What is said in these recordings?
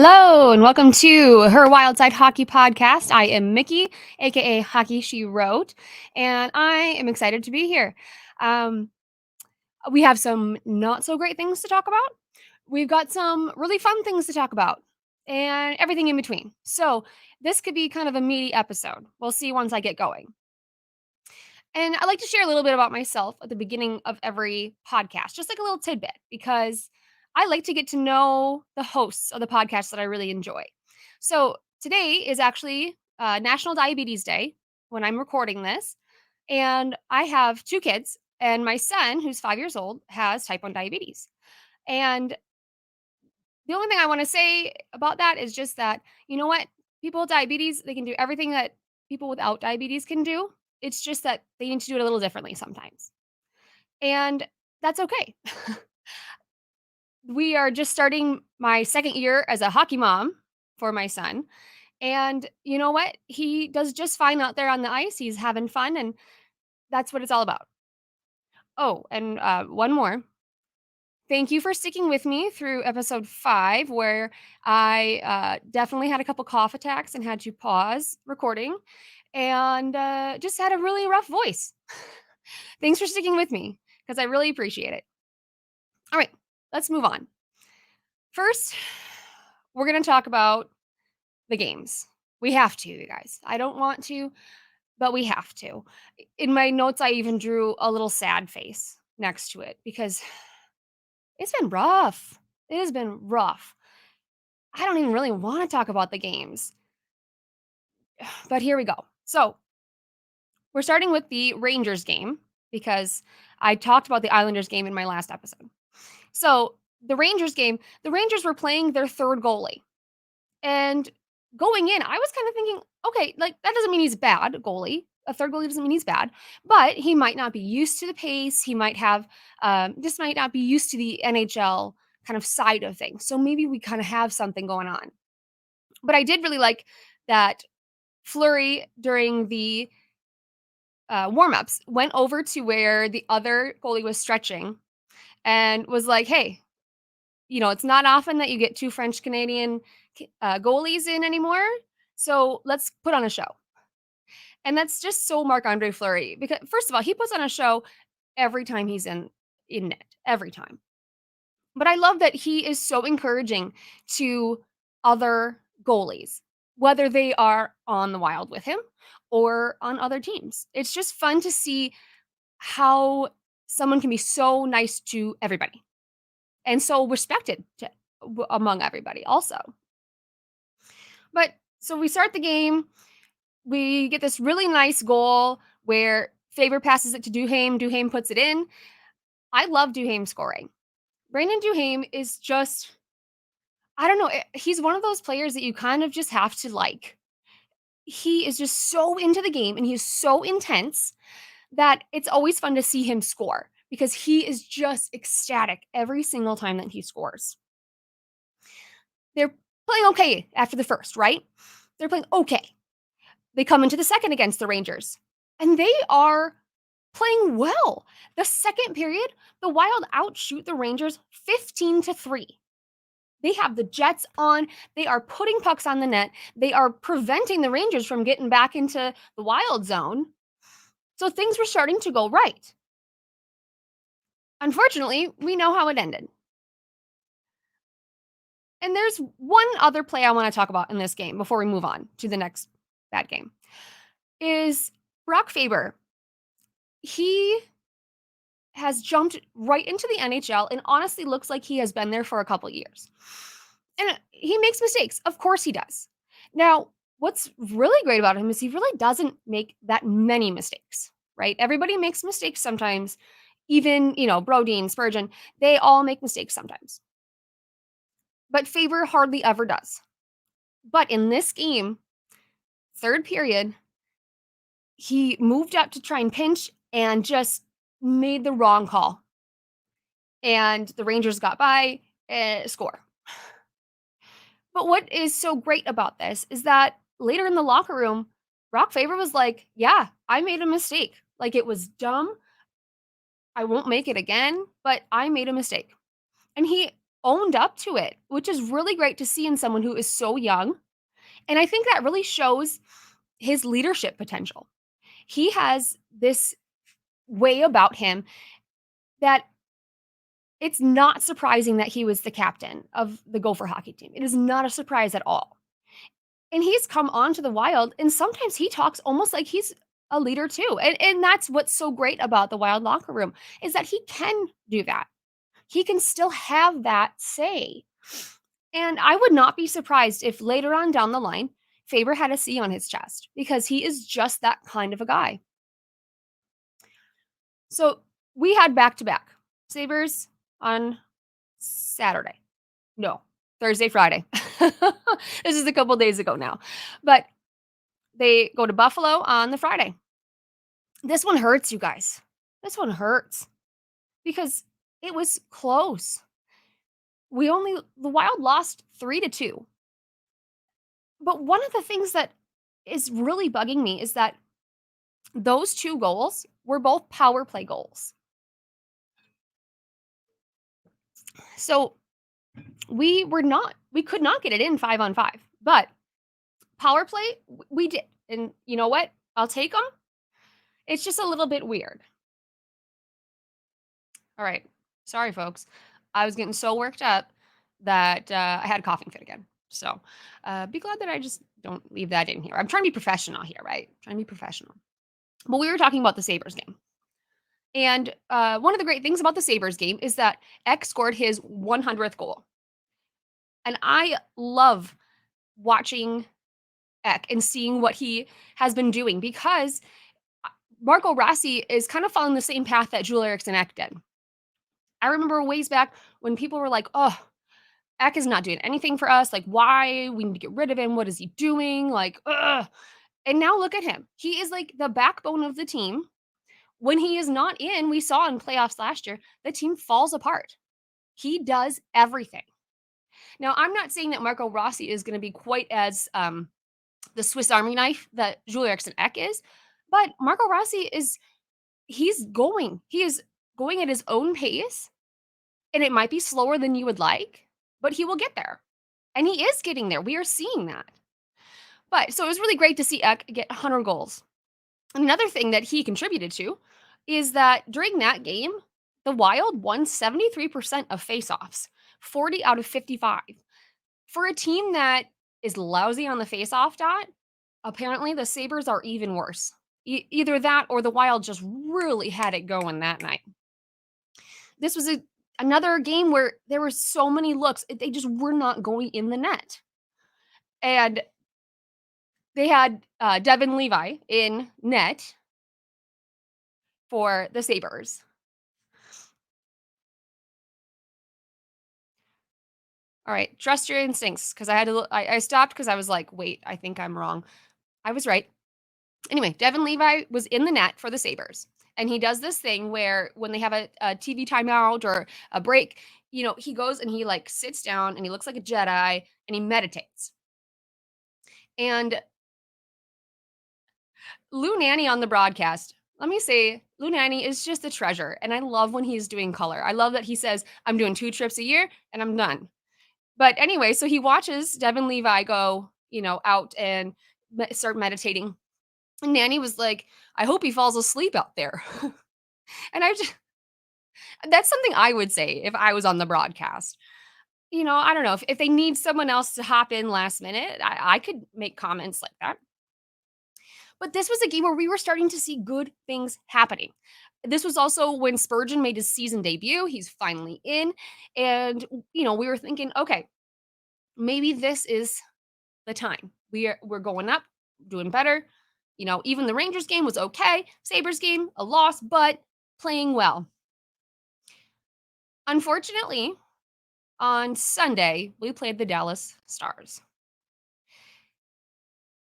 Hello and welcome to Her Wild Side Hockey Podcast. I am Mickey, aka Hockey She Wrote, and I am excited to be here. Um, we have some not so great things to talk about. We've got some really fun things to talk about, and everything in between. So, this could be kind of a meaty episode. We'll see once I get going. And I like to share a little bit about myself at the beginning of every podcast, just like a little tidbit, because I like to get to know the hosts of the podcast that I really enjoy. So today is actually National Diabetes Day when I'm recording this. And I have two kids, and my son, who's 5 years old, has type 1 diabetes. And the only thing I want to say about that is just that, you know what? People with diabetes, they can do everything that people without diabetes can do. It's just that they need to do it a little differently sometimes. And that's okay. We are just starting my second year as a hockey mom for my son. And you know what? He does just fine out there on the ice. He's having fun, and that's what it's all about. Oh, and one more. Thank you for sticking with me through episode 5, where I definitely had a couple cough attacks and had to pause recording and just had a really rough voice. Thanks for sticking with me because I really appreciate it. All right, let's move on. First, we're going to talk about the games. We have to, you guys. I don't want to, but we have to. In my notes, I even drew a little sad face next to it because it's been rough. It has been rough. I don't even really want to talk about the games, but here we go. So, we're starting with the Rangers game because I talked about the Islanders game in my last episode. So, the Rangers game, the Rangers were playing their third goalie. And going in, I was kind of thinking, okay, like that doesn't mean he's bad goalie. A third goalie doesn't mean he's bad, but he might not be used to the pace. He might have, just might not be used to the NHL kind of side of things. So maybe we kind of have something going on. But I did really like that Flurry during the warm-ups went over to where the other goalie was stretching and was like, hey, it's not often that you get two French Canadian goalies in anymore. So let's put on a show. And that's just so Marc Andre Fleury because first of all, he puts on a show every time he's in net, every time. But I love that he is so encouraging to other goalies, whether they are on the Wild with him or on other teams. It's just fun to see how someone can be so nice to everybody and so respected among everybody also. But so we start the game. We get this really nice goal where Faber passes it to Duhaime. Duhaime puts it in. I love Duhaime scoring. Brandon Duhaime is just, I don't know, he's one of those players that you kind of just have to like. He is just so into the game and he's so intense that it's always fun to see him score because he is just ecstatic every single time that he scores. They're playing okay after the first, right? They're playing okay. They come into the second against the Rangers, and they are playing well. The second period, the Wild outshoot the Rangers 15-3. They have the Jets on. They are putting pucks on the net. They are preventing the Rangers from getting back into the Wild zone. So things were starting to go right. Unfortunately, we know how it ended. And there's one other play I want to talk about in this game before we move on to the next bad game. Is Brock Faber. He has jumped right into the NHL and honestly looks like he has been there for a couple years. And he makes mistakes. Of course he does. Now, what's really great about him is he really doesn't make that many mistakes, right? Everybody makes mistakes sometimes. Even, Brodeen, Spurgeon, they all make mistakes sometimes. But Faber hardly ever does. But in this game, third period, he moved up to try and pinch and just made the wrong call. And the Rangers got by, score. But what is so great about this is that later in the locker room, Brock Faber was like, yeah, I made a mistake. Like it was dumb. I won't make it again, but I made a mistake. And he owned up to it, which is really great to see in someone who is so young. And I think that really shows his leadership potential. He has this way about him that it's not surprising that he was the captain of the Gopher hockey team. It is not a surprise at all. And he's come on to the Wild, and sometimes he talks almost like he's a leader too. And that's what's so great about the Wild locker room is that he can do that. He can still have that say. And I would not be surprised if later on down the line, Faber had a C on his chest because he is just that kind of a guy. So we had back to back Sabres on Saturday. No, Thursday, Friday. This is a couple days ago now. But they go to Buffalo on the Friday. This one hurts, you guys. This one hurts because it was close. The Wild lost 3-2. But one of the things that is really bugging me is that those 2 goals were both power play goals. So we could not get it in 5 on 5. But power play, we did. And you know what? I'll take them. It's just a little bit weird. All right. Sorry, folks. I was getting so worked up that I had a coughing fit again. So be glad that I just don't leave that in here. I'm trying to be professional here, right? Trying to be professional. But we were talking about the Sabres game. And one of the great things about the Sabres game is that X scored his 100th goal. And I love watching Eck and seeing what he has been doing because Marco Rossi is kind of following the same path that Joel Eriksson Ek did. I remember ways back when people were like, oh, Eck is not doing anything for us. Like, why? We need to get rid of him. What is he doing? Like, ugh. And now look at him. He is like the backbone of the team. When he is not in, we saw in playoffs last year, the team falls apart. He does everything. Now, I'm not saying that Marco Rossi is going to be quite as the Swiss Army knife that Joel Eriksson Ek is, but Marco Rossi he's going. He is going at his own pace, and it might be slower than you would like, but he will get there. And he is getting there. We are seeing that. But so it was really great to see Ek get 100 goals. And another thing that he contributed to is that during that game, the Wild won 73% of faceoffs, 40 out of 55. For a team that is lousy on the faceoff dot, apparently the Sabres are even worse. Either that or the Wild just really had it going that night. This was another game where there were so many looks. They just were not going in the net. And they had Devin Levi in net for the Sabres. All right, trust your instincts because I stopped because I was like, wait, I think I'm wrong. I was right. Anyway, Devin Levi was in the net for the Sabres. And he does this thing where when they have a TV timeout or a break, he goes and he like sits down and he looks like a Jedi and he meditates. And Lou Nanny on the broadcast, let me say, Lou Nanny is just a treasure. And I love when he's doing color. I love that he says, I'm doing 2 trips a year and I'm done. But anyway, so he watches Devin Levi go, out and start meditating. And Nanny was like, I hope he falls asleep out there. And that's something I would say if I was on the broadcast. I don't know if they need someone else to hop in last minute, I could make comments like that. But this was a game where we were starting to see good things happening. This was also when Spurgeon made his season debut. He's finally in. And, we were thinking, okay, maybe this is the time. We're going up, doing better. Even the Rangers game was okay. Sabres game, a loss, but playing well. Unfortunately, on Sunday, we played the Dallas Stars.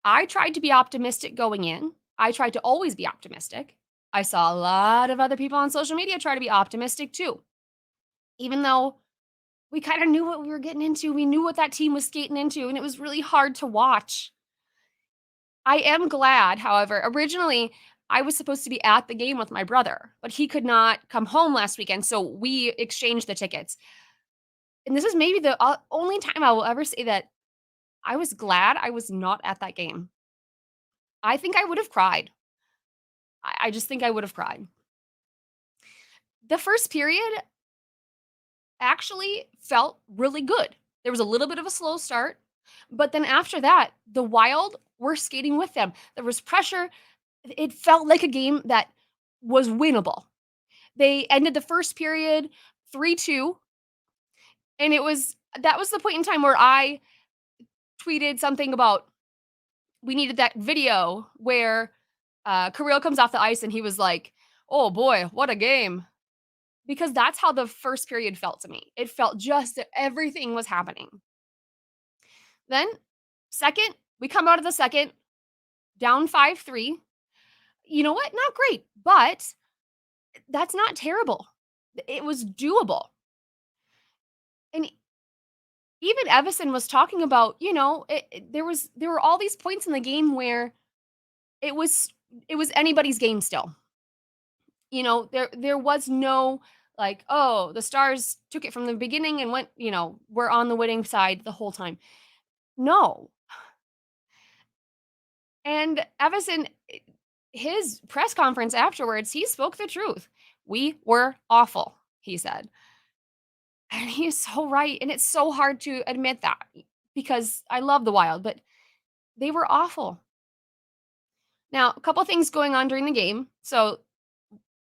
I tried to be optimistic going in. I tried to always be optimistic. I saw a lot of other people on social media try to be optimistic too. Even though we kind of knew what we were getting into, we knew what that team was skating into, and it was really hard to watch. I am glad, however, originally I was supposed to be at the game with my brother, but he could not come home last weekend, so we exchanged the tickets. And this is maybe the only time I will ever say that I was glad I was not at that game. I think I would have cried. I just think I would have cried. The first period actually felt really good. There was a little bit of a slow start, but then after that, the Wild were skating with them. There was pressure. It felt like a game that was winnable. They ended the first period 3-2, and it was that was the point in time where I tweeted something about we needed that video where Kirill comes off the ice and he was like, "Oh boy, what a game." Because that's how the first period felt to me. It felt just that everything was happening. Then, second, we come out of the second, down 5-3. You know what? Not great, but that's not terrible. It was doable. And even Evison was talking about, there were all these points in the game where it was it was anybody's game still. There was no like, oh, the Stars took it from the beginning and went, we're on the winning side the whole time. No. And Evison, his press conference afterwards, he spoke the truth. We were awful, he said. And he's so right. And it's so hard to admit that because I love the Wild, but they were awful. Now, a couple things going on during the game. So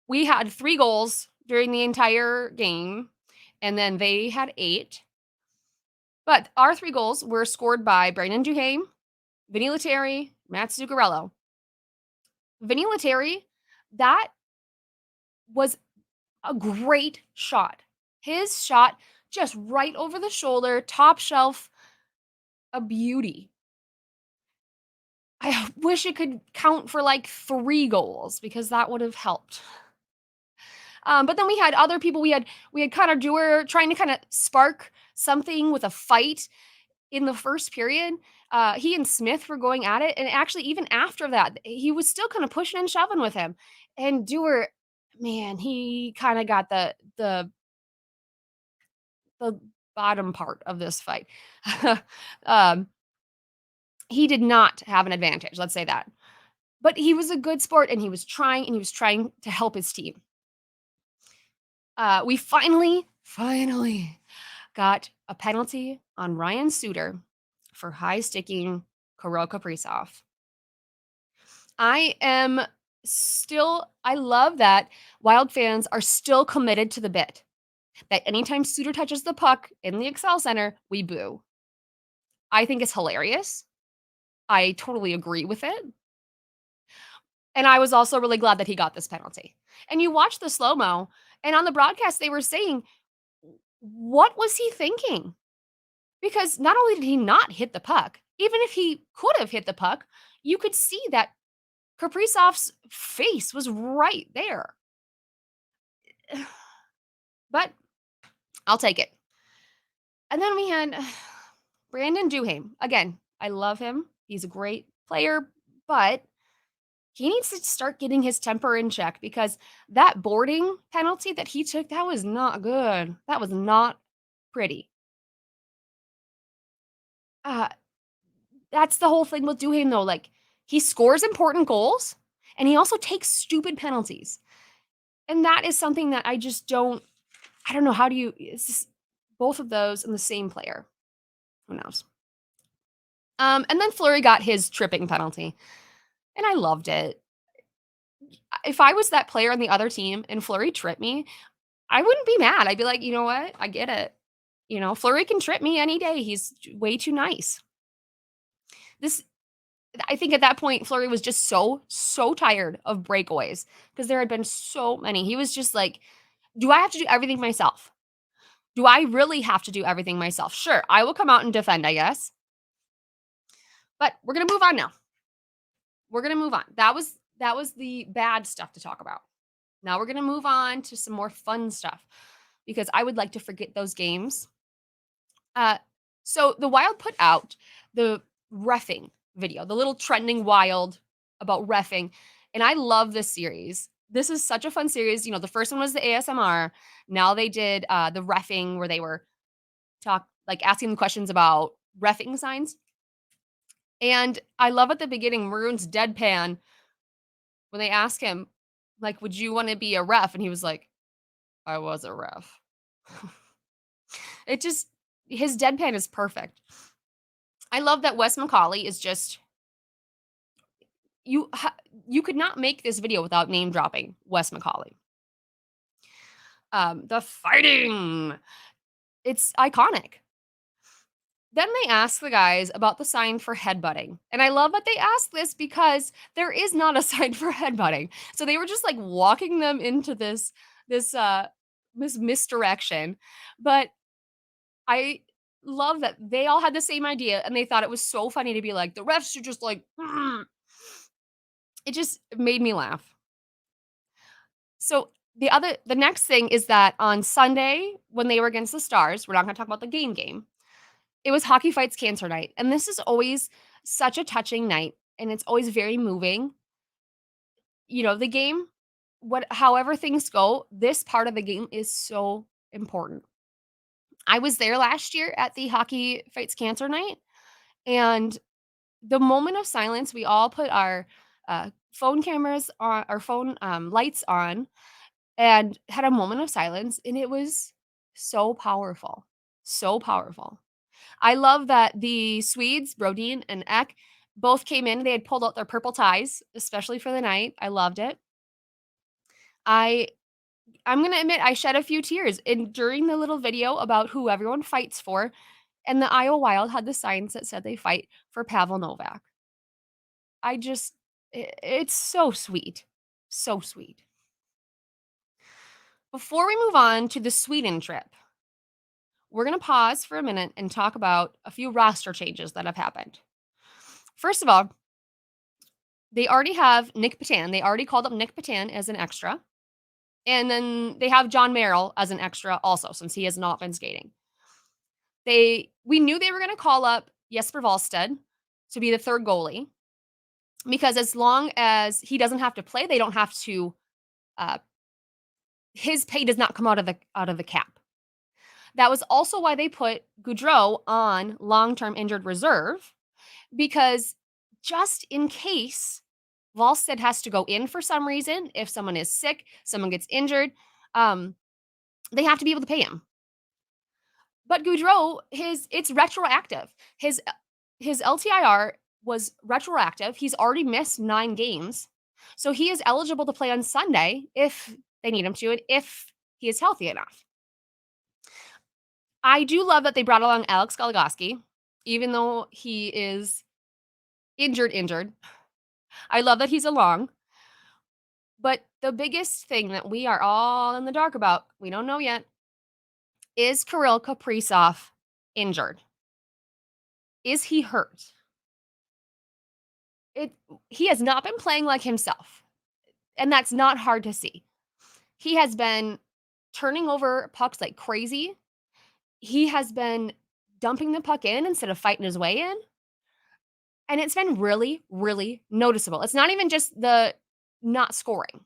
we had 3 goals during the entire game, and then they had 8. But our 3 goals were scored by Brandon Duhaime, Vinny Lettieri, Matt Zuccarello. Vinny Lettieri, that was a great shot. His shot just right over the shoulder, top shelf, a beauty. I wish it could count for like 3 goals because that would have helped. But then we had other people. We had Connor Dewar trying to kind of spark something with a fight in the first period. He and Smith were going at it, and actually, even after that, he was still kind of pushing and shoving with him. And Dewar, man, he kind of got the bottom part of this fight. um, he did not have an advantage. Let's say that, but he was a good sport, and he was trying to help his team. We finally got a penalty on Ryan Suter for high sticking Kirill Kaprizov. I love that Wild fans are still committed to the bit that anytime Suter touches the puck in the Excel Center, we boo. I think it's hilarious. I totally agree with it. And I was also really glad that he got this penalty. And you watch the slow mo, and on the broadcast, they were saying, what was he thinking? Because not only did he not hit the puck, even if he could have hit the puck, you could see that Kaprizov's face was right there. But I'll take it. And then we had Brandon Duhaime. Again, I love him. He's a great player, but he needs to start getting his temper in check because that boarding penalty that he took, that was not good. That was not pretty. Uh, that's the whole thing with Duhaime, though. Like, he scores important goals and he also takes stupid penalties. And that is something that I don't know. How do you, it's just both of those in the same player. Who knows? And then Fleury got his tripping penalty, and I loved it. If I was that player on the other team and Fleury tripped me, I wouldn't be mad. I'd be like, you know what? I get it. Fleury can trip me any day. He's way too nice. This, I think at that point, Fleury was just so tired of breakaways because there had been so many. He was just like, do I have to do everything myself? Do I really have to do everything myself? Sure, I will come out and defend, I guess. But we're going to move on now. We're going to move on. That was the bad stuff to talk about. Now we're going to move on to some more fun stuff because I would like to forget those games. So the Wild put out the reffing video, the little trending Wild about reffing, and I love this series. This is such a fun series. The first one was the ASMR. Now they did the reffing where they were asking them questions about reffing signs. And I love at the beginning Maroon's deadpan when they ask him, like, "Would you wanna be a ref?" And he was like, "I was a ref." It just his deadpan is perfect. I love that Wes Macaulay is just you ha you could not make this video without name dropping Wes Macaulay. The fighting, it's iconic. Then they ask the guys about the sign for headbutting, and I love that they ask this because there is not a sign for headbutting. So they were just, like, walking them into this, uh, this misdirection, but I love that they all had the same idea, and they thought it was so funny to be like, "The refs should just, like" it just made me laugh. So, the next thing is that on Sunday, when they were against the Stars, we're not gonna talk about the game, it was Hockey Fights Cancer Night, and this is always such a touching night, and it's always very moving. The game, however things go, this part of the game is so important. I was there last year at the Hockey Fights Cancer Night, and the moment of silence, we all put our, phone cameras on our phone, lights on and had a moment of silence, and it was so powerful, so powerful. I love that the Swedes, Brodin and Eck, both came in. They had pulled out their purple ties, especially for the night. I loved it. I I'm gonna admit I shed a few tears during the little video about who everyone fights for, and the Iowa Wild had the signs that said they fight for Pavel Novak. I just it's so sweet. So sweet. Before we move on to the Sweden trip, we're going to pause for a minute and talk about a few roster changes that have happened. First of all, they already have Nick Patan. They already called up Nick Patan as an extra. And then they have John Merrill as an extra also, since he has not been skating. We knew they were going to call up Jesper Wallstedt to be the third goalie because as long as he doesn't have to play, they don't have to. Uh, his pay does not come out of the cap. That was also why they put Goudreau on long-term injured reserve, because just in case Volstead has to go in for some reason, if someone is sick, someone gets injured, they have to be able to pay him. But Goudreau, it's retroactive. His LTIR was retroactive. He's already missed 9 games. So he is eligible to play on Sunday if they need him to, and if he is healthy enough. I do love that they brought along Alex Goligoski, even though he is injured. I love that he's along. But the biggest thing that we are all in the dark about, we don't know yet, is Kirill Kaprizov injured? Is he hurt? It He has not been playing like himself, and that's not hard to see. He has been turning over pucks like crazy. He has been dumping the puck in instead of fighting his way in. And it's been really, really noticeable. It's not even just the not scoring,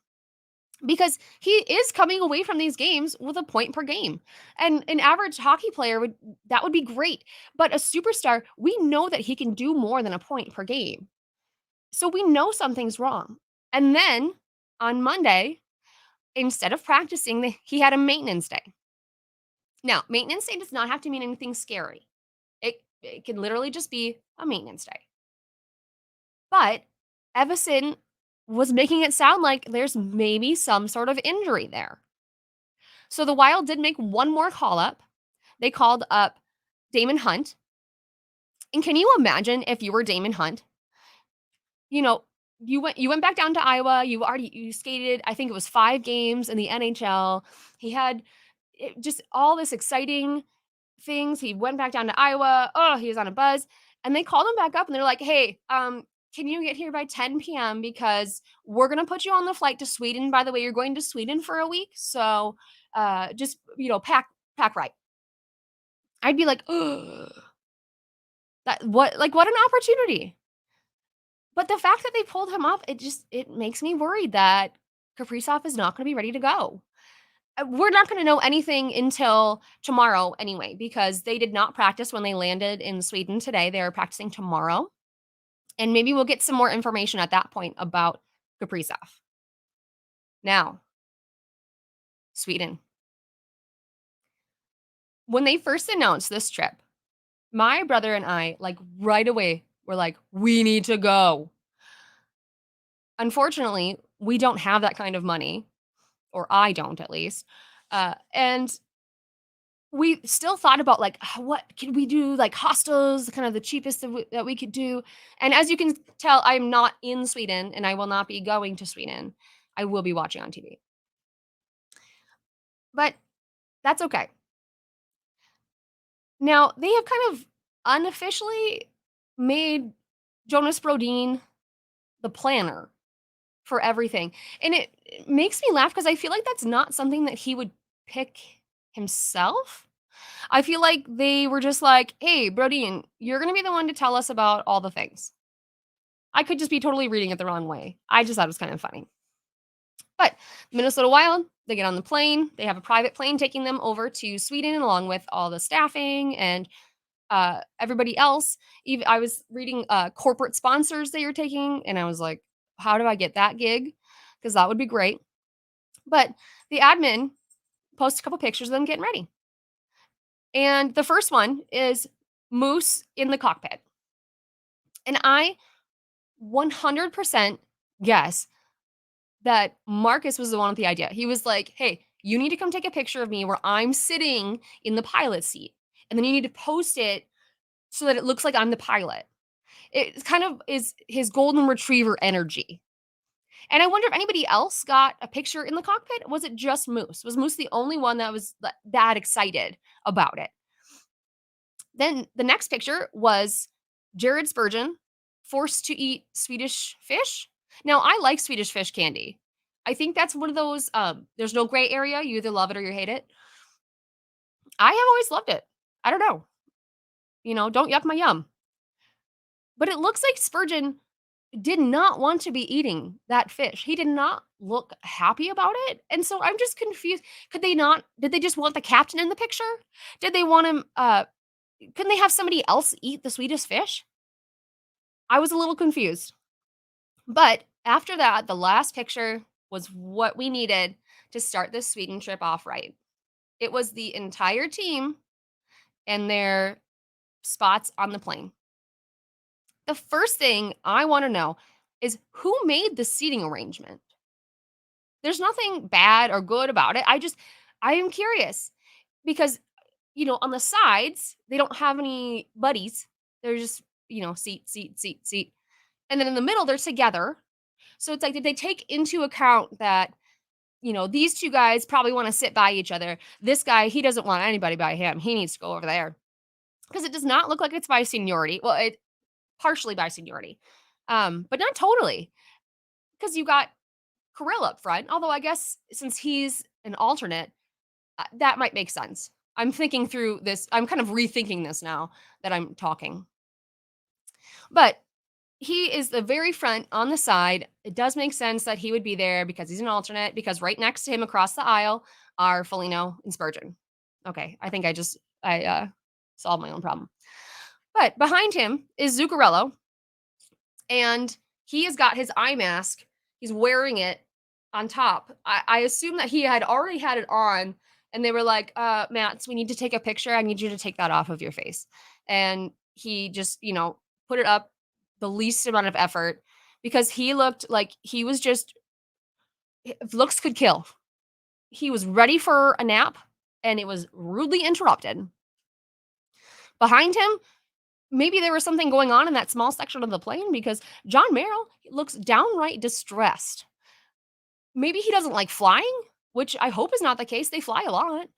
because he is coming away from these games with a point per game. And an average hockey player would be great. But a superstar, we know that he can do more than a point per game. So we know something's wrong. And then on Monday, instead of practicing, he had a maintenance day. Now, maintenance day does not have to mean anything scary. It can literally just be a maintenance day. But Evason was making it sound like there's maybe some sort of injury there. So the Wild did make one more call up. They called up Damon Hunt. And can you imagine if you were Damon Hunt? You know, you went back down to Iowa. You skated, I think it was 5 games in the NHL. He had just all this exciting things. He went back down to Iowa. Oh, he was on a buzz. And they called him back up and they're like, "Hey, can you get here by 10 p.m. because we're going to put you on the flight to Sweden. By the way, you're going to Sweden for a week. So just, pack right." I'd be like, "Ugh. What an opportunity." But the fact that they pulled him up, it makes me worried that Kaprizov is not going to be ready to go. we're not gonna know anything until tomorrow anyway, because they did not practice when they landed in Sweden today. They are practicing tomorrow, and maybe we'll get some more information at that point about Kaprizov. Now, Sweden. When they first announced this trip, my brother and I, like, right away, were like, "We need to go." Unfortunately, we don't have that kind of money, or I don't at least, and we still thought about, like, what could we do, like, hostels, kind of the cheapest that we could do, and as you can tell, I'm not in Sweden, and I will not be going to Sweden. I will be watching on TV, but that's okay. Now, they have kind of unofficially made Jonas Brodin the planner for everything, and it makes me laugh because I feel like that's not something that he would pick himself. I feel like they were just like, "Hey, Brodin, you're gonna be the one to tell us about all the things." I could just be totally reading it the wrong way. I just thought it was kind of funny. But Minnesota Wild, they get on the plane. They have a private plane taking them over to Sweden along with all the staffing and everybody else. Even I was reading corporate sponsors they are taking, and I was like, "How do I get that gig?" Because that would be great. But the admin posts a couple pictures of them getting ready, and the first one is Moose in the cockpit, and I 100% guess that Marcus was the one with the idea. He was like, "Hey, you need to come take a picture of me where I'm sitting in the pilot seat, and then you need to post it so that it looks like I'm the pilot." It kind of is his golden retriever energy. And I wonder if anybody else got a picture in the cockpit. Was it just Moose? Was Moose the only one that was that excited about it? Then the next picture was Jared Spurgeon forced to eat Swedish fish. Now, I like Swedish fish candy. I think that's one of those, there's no gray area. You either love it or you hate it. I have always loved it. I don't know. Don't yuck my yum. But it looks like Spurgeon did not want to be eating that fish. He did not look happy about it. And so I'm just confused. Did they just want the captain in the picture? Did they want him, couldn't they have somebody else eat the Swedish fish? I was a little confused. But after that, the last picture was what we needed to start this Sweden trip off right. It was the entire team and their spots on the plane. The first thing I want to know is who made the seating arrangement? There's nothing bad or good about it. I am curious because, on the sides, they don't have any buddies. They're just, seat, seat, seat, seat. And then in the middle, they're together. So it's like, did they take into account that, these two guys probably want to sit by each other? This guy, he doesn't want anybody by him. He needs to go over there. Because it does not look like it's by seniority. Well, it partially by seniority, but not totally. Because you got Kirill up front. Although I guess since he's an alternate, that might make sense. I'm thinking through this. I'm kind of rethinking this now that I'm talking. But he is the very front on the side. It does make sense that he would be there because he's an alternate, because right next to him across the aisle are Foligno and Spurgeon. Okay, I think I solved my own problem. But behind him is Zuccarello, and he has got his eye mask. He's wearing it on top. I assume that he had already had it on, and they were like, Mats, we need to take a picture. I need you to take that off of your face." And he just, put it up the least amount of effort because he looked like he was just, if looks could kill. He was ready for a nap, and it was rudely interrupted. Behind him, maybe there was something going on in that small section of the plane because John Merrill looks downright distressed. Maybe he doesn't like flying, which I hope is not the case. They fly a lot.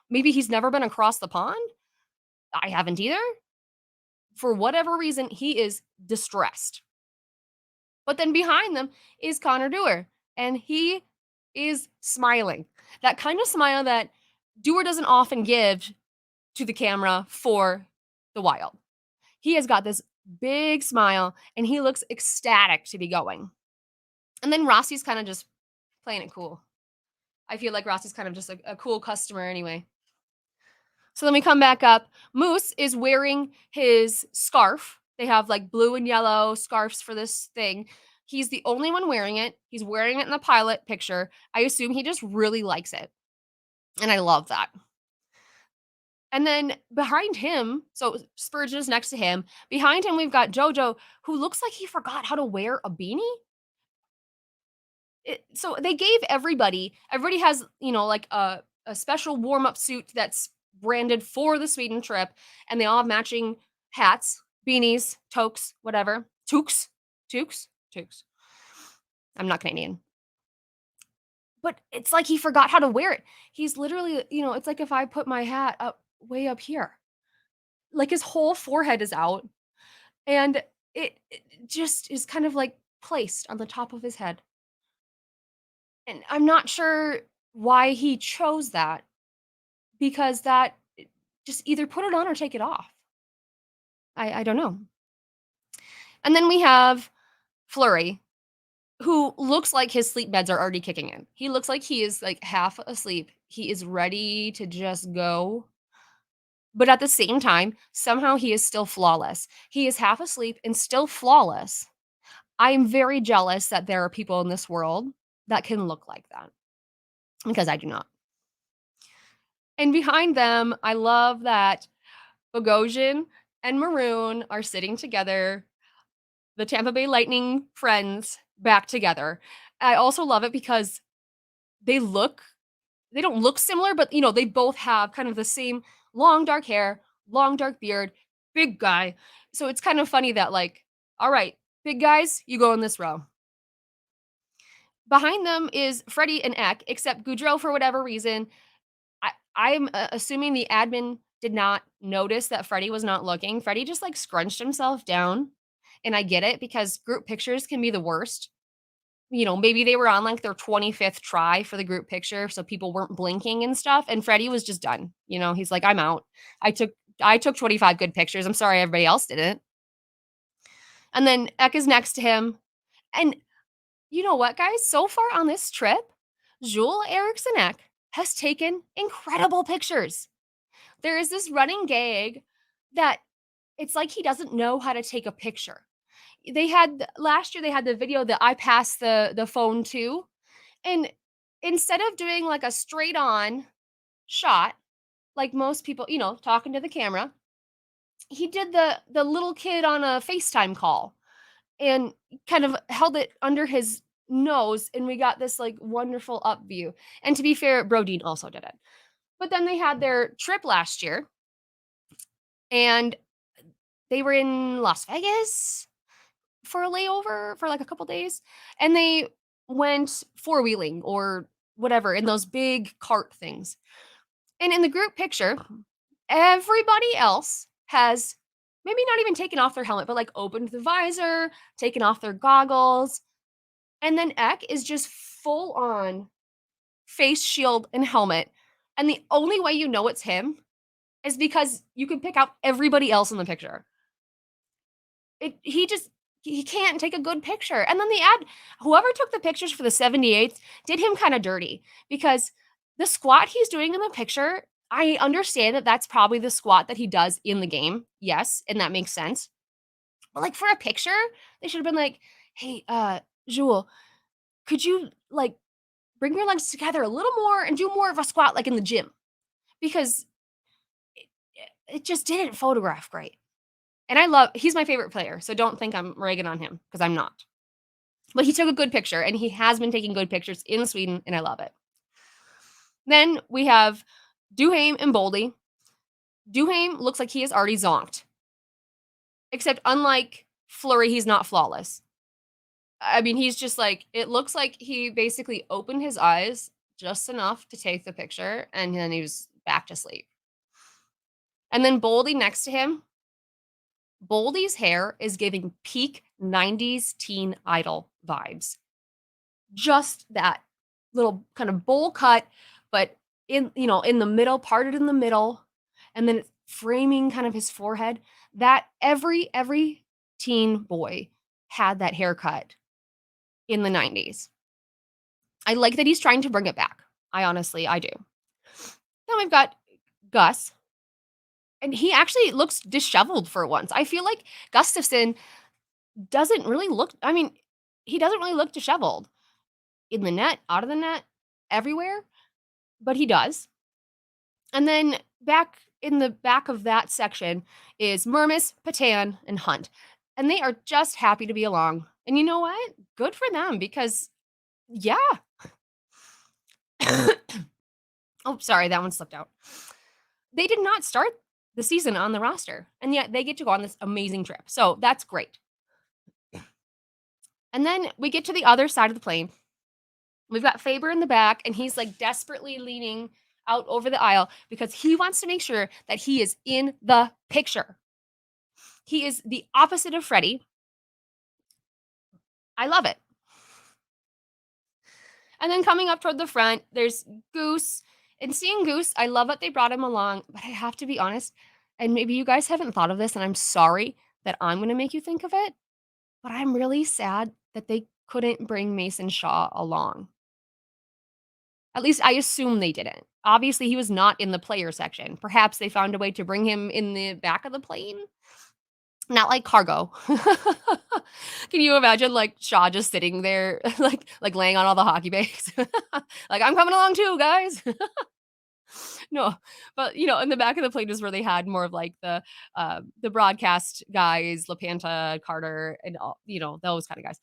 Maybe he's never been across the pond. I haven't either. For whatever reason, he is distressed. But then behind them is Connor Dewar, and he is smiling. That kind of smile that Dewar doesn't often give to the camera for the Wild. He has got this big smile, and he looks ecstatic to be going. And then Rossi's kind of just playing it cool. I feel like Ross is kind of just a cool customer anyway. So then we come back up. Moose is wearing his scarf. They have like blue and yellow scarves for this thing. He's the only one wearing it. He's wearing it in the pilot picture. I assume he just really likes it. And I love that. And then behind him, so Spurgeon is next to him. Behind him, we've got JoJo, who looks like he forgot how to wear a beanie. So they gave everybody has, like a special warm up suit that's branded for the Sweden trip, and they all have matching hats, beanies, toques, whatever. Toques. I'm not Canadian. But it's like he forgot how to wear it. He's literally, it's like if I put my hat up way up here. Like his whole forehead is out, and it just is kind of like placed on the top of his head. And I'm not sure why he chose that, because that just either put it on or take it off. I don't know. And then we have Flurry, who looks like his sleep meds are already kicking in. He looks like he is like half asleep. He is ready to just go. But at the same time, somehow he is still flawless. He is half asleep and still flawless. I am very jealous that there are people in this world that can look like that, because I do not. And behind them, I love that Bogosian and Maroon are sitting together, the Tampa Bay Lightning friends back together. I also love it because they look they don't look similar, but they both have kind of the same long dark hair, long dark beard, big guy. So it's kind of funny that like, all right, big guys, you go in this row. Behind them is Freddie and Eck, except Goudreau, for whatever reason, I'm assuming the admin did not notice that Freddie was not looking. Freddie just like scrunched himself down. And I get it, because group pictures can be the worst. Maybe they were on like their 25th try for the group picture, so people weren't blinking and stuff. And Freddie was just done. He's like, I'm out. I took 25 good pictures. I'm sorry everybody else didn't. And then Eck is next to him. And you know what, guys? So far on this trip, Jules Eriksson Ek has taken incredible pictures. There is this running gag that it's like he doesn't know how to take a picture. Last year they had the video that I passed the phone to, and instead of doing like a straight on shot like most people, talking to the camera, he did the little kid on a FaceTime call and kind of held it under his nose, and we got this like wonderful up view. And to be fair, Brodeen also did it. But then they had their trip last year, and they were in Las Vegas for a layover for like a couple days, and they went four-wheeling or whatever in those big cart things. And in the group picture, everybody else has maybe not even taken off their helmet, but like opened the visor, taken off their goggles. And then Eck is just full on face shield and helmet. And the only way you know it's him is because you can pick out everybody else in the picture. He can't take a good picture. And then whoever took the pictures for the 78th did him kind of dirty, because the squat he's doing in the picture, I understand that that's probably the squat that he does in the game. Yes, and that makes sense. But like for a picture, they should have been like, "Hey, Jules, could you like bring your legs together a little more and do more of a squat like in the gym?" Because it just didn't photograph great. And he's my favorite player, so don't think I'm ragging on him, because I'm not. But he took a good picture, and he has been taking good pictures in Sweden, and I love it. Then we have Duhaime and Boldy. Duhaime looks like he is already zonked. Except unlike Fleury, he's not flawless. I mean, he's just like, it looks like he basically opened his eyes just enough to take the picture, and then he was back to sleep. And then Boldy next to him, Boldy's hair is giving peak 90s teen idol vibes. Just that little kind of bowl cut, but in the middle, parted in the middle, and then it's framing kind of his forehead. That every teen boy had that haircut in the 90s. I like that he's trying to bring it back. I do. Then we've got Gus, and he actually looks disheveled for once. I feel like Gustafson doesn't really look I mean, he doesn't really look disheveled in the net, out of the net, everywhere, but he does. And then back in the back of that section is Mermis, Patan, and Hunt. And they are just happy to be along. And you know what? Good for them because, yeah. Oh, sorry, that one slipped out. They did not start the season on the roster, and yet they get to go on this amazing trip. So that's great. And then we get to the other side of the plane. We've got Faber in the back, and he's like desperately leaning out over the aisle because he wants to make sure that he is in the picture. He is the opposite of Freddie. I love it. And then coming up toward the front, there's Goose. And seeing Goose, I love that they brought him along, but I have to be honest, and maybe you guys haven't thought of this, and I'm sorry that I'm going to make you think of it, but I'm really sad that they couldn't bring Mason Shaw along. At least I assume they didn't. Obviously, he was not in the player section. Perhaps they found a way to bring him in the back of the plane? Not like cargo. Can you imagine, like, Shaw just sitting there, like, laying on all the hockey bags? Like, "I'm coming along too, guys." No, but, in the back of the plane is where they had more of, like, the broadcast guys, LaPanta, Carter, and all those kinda guys.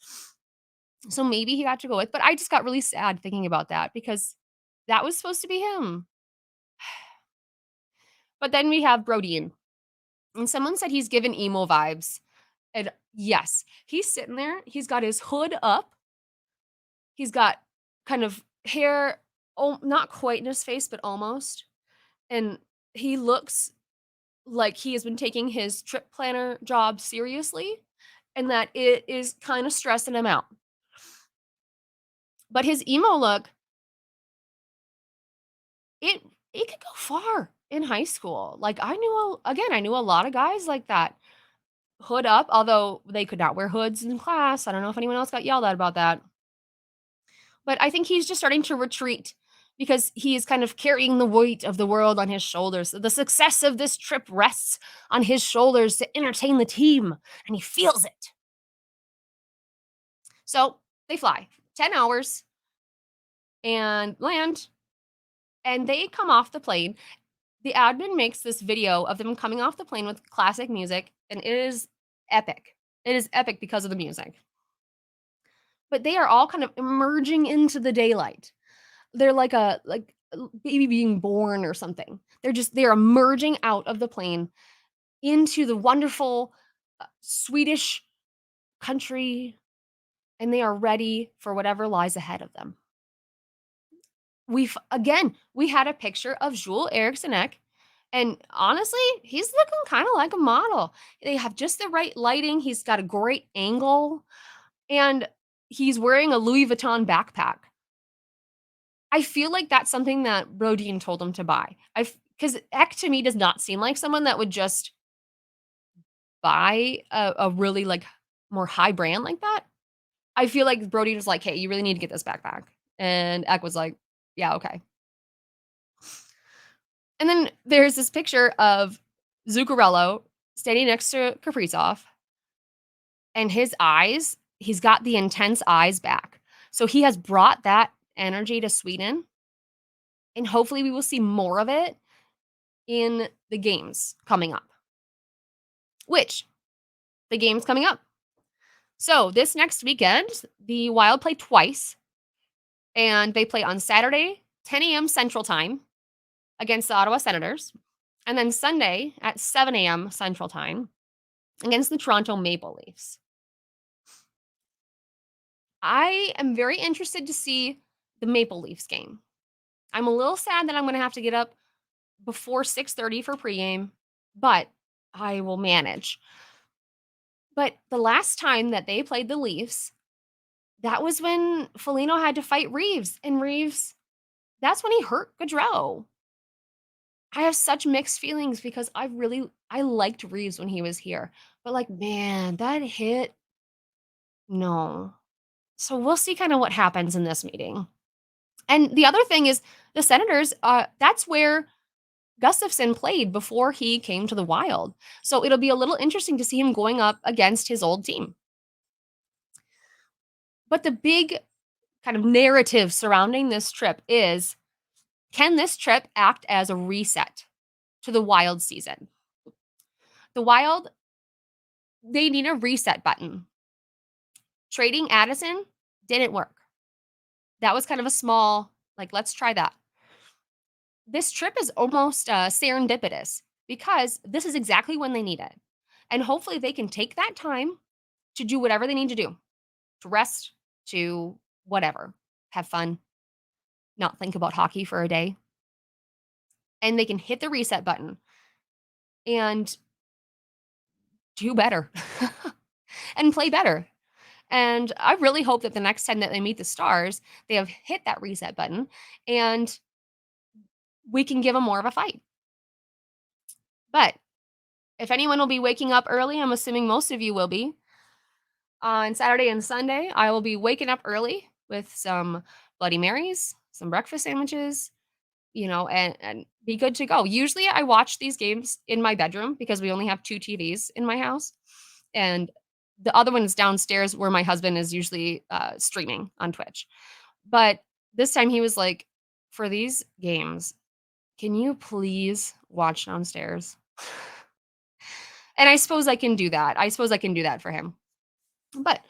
So maybe he got to go with but I just got really sad thinking about that because that was supposed to be him. But then we have Brodeen, and someone said he's given emo vibes, and yes, he's sitting there, he's got his hood up, he's got kind of hair, oh, not quite in his face, but almost, and he looks like he has been taking his trip planner job seriously, and that it is kinda stressing him out. But his emo look, it it could go far in high school. Like, I knew a lot of guys like that. Hood up, although they could not wear hoods in class. I don't know if anyone else got yelled at about that. But I think he's just starting to retreat because he is kind of carrying the weight of the world on his shoulders. The success of this trip rests on his shoulders to entertain the team, and he feels it. So they fly 10 hours and land, and they come off the plane. The admin makes this video of them coming off the plane with classic music, and it is epic. It is epic because of the music. But they are all kind of emerging into the daylight. They're like a baby being born or something. They're emerging out of the plane into the wonderful, Swedish country, and they are ready for whatever lies ahead of them. We had a picture of Joel Eriksson Ek, and honestly, he's looking kinda like a model. They have just the right lighting, he's got a great angle, and he's wearing a Louis Vuitton backpack. I feel like that's something that Brodeen told him to buy. Because Eck to me does not seem like someone that would just buy a really, like, more high brand like that. I feel like Brodeen was like, "Hey, you really need to get this backpack." And Eck was like, "Yeah, okay." And then there's this picture of Zuccarello standing next to Kaprizov, and his eyes, he's got the intense eyes back. So he has brought that energy to Sweden, and hopefully we will see more of it in the games coming up. Which the games coming up. So this next weekend, the Wild play twice, and they play on Saturday, 10 a.m. Central Time against the Ottawa Senators, and then Sunday at 7 a.m. Central Time against the Toronto Maple Leafs. I am very interested to see the Maple Leafs game. I'm a little sad that I'm going to have to get up before 6:30 for pregame, but I will manage. But the last time that they played the Leafs, that was when Foligno had to fight Reeves, and Reeves, that's when he hurt Gaudreau. I have such mixed feelings because I liked Reeves when he was here, but, like, man, that hit, no. So we'll see kinda what happens in this meeting. And the other thing is the Senators, that's where Gustafson played before he came to the Wild. So it'll be a little interesting to see him going up against his old team. But the big kind of narrative surrounding this trip is, can this trip act as a reset to the Wild season? The Wild, they need a reset button. Trading Addison didn't work. That was kind of a small, like, let's try that. This trip is almost serendipitous because this is exactly when they need it. And hopefully they can take that time to do whatever they need to do, to rest, to whatever, have fun, not think about hockey for a day. And they can hit the reset button and do better and play better. And I really hope that the next time that they meet the Stars, they have hit that reset button and we can give them more of a fight. But if anyone will be waking up early, I'm assuming most of you will be. On Saturday and Sunday, I will be waking up early with some Bloody Marys, some breakfast sandwiches, and be good to go. Usually I watch these games in my bedroom because we only have 2 TVs in my house, and the other one is downstairs where my husband is usually, streaming on Twitch. But this time he was like, "For these games, can you please watch downstairs?" And I suppose I can do that. I suppose I can do that for him. But,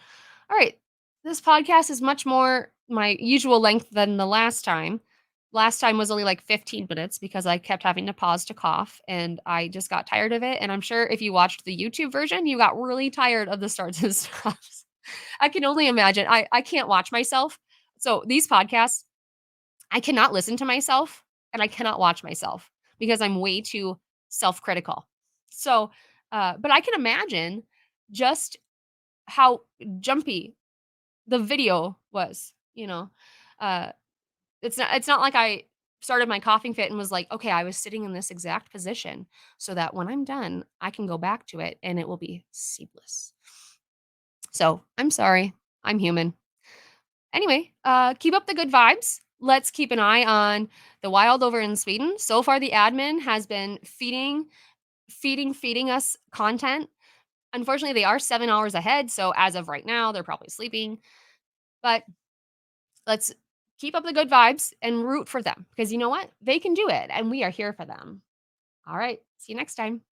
all right, this podcast is much more my usual length than the last time. Last time was only like 15 minutes because I kept having to pause to cough and I just got tired of it. And I'm sure if you watched the YouTube version, you got really tired of the starts and stops. I can only imagine. I can't watch myself. So these podcasts, I cannot listen to myself and I cannot watch myself because I'm way too self-critical. So, but I can imagine just how jumpy the video was, you know? Uh, it's not like I started my coughing fit and was like, "Okay, I was sitting in this exact position so that when I'm done, I can go back to it and it will be seamless." So, I'm sorry. I'm human. Anyway, keep up the good vibes. Let's keep an eye on the Wild over in Sweden. So far, the admin has been feeding us content. Unfortunately, they are 7 hours ahead, so as of right now, they're probably sleeping. But let's keep up the good vibes and root for them because you know what? They can do it, and we are here for them. All right. See you next time.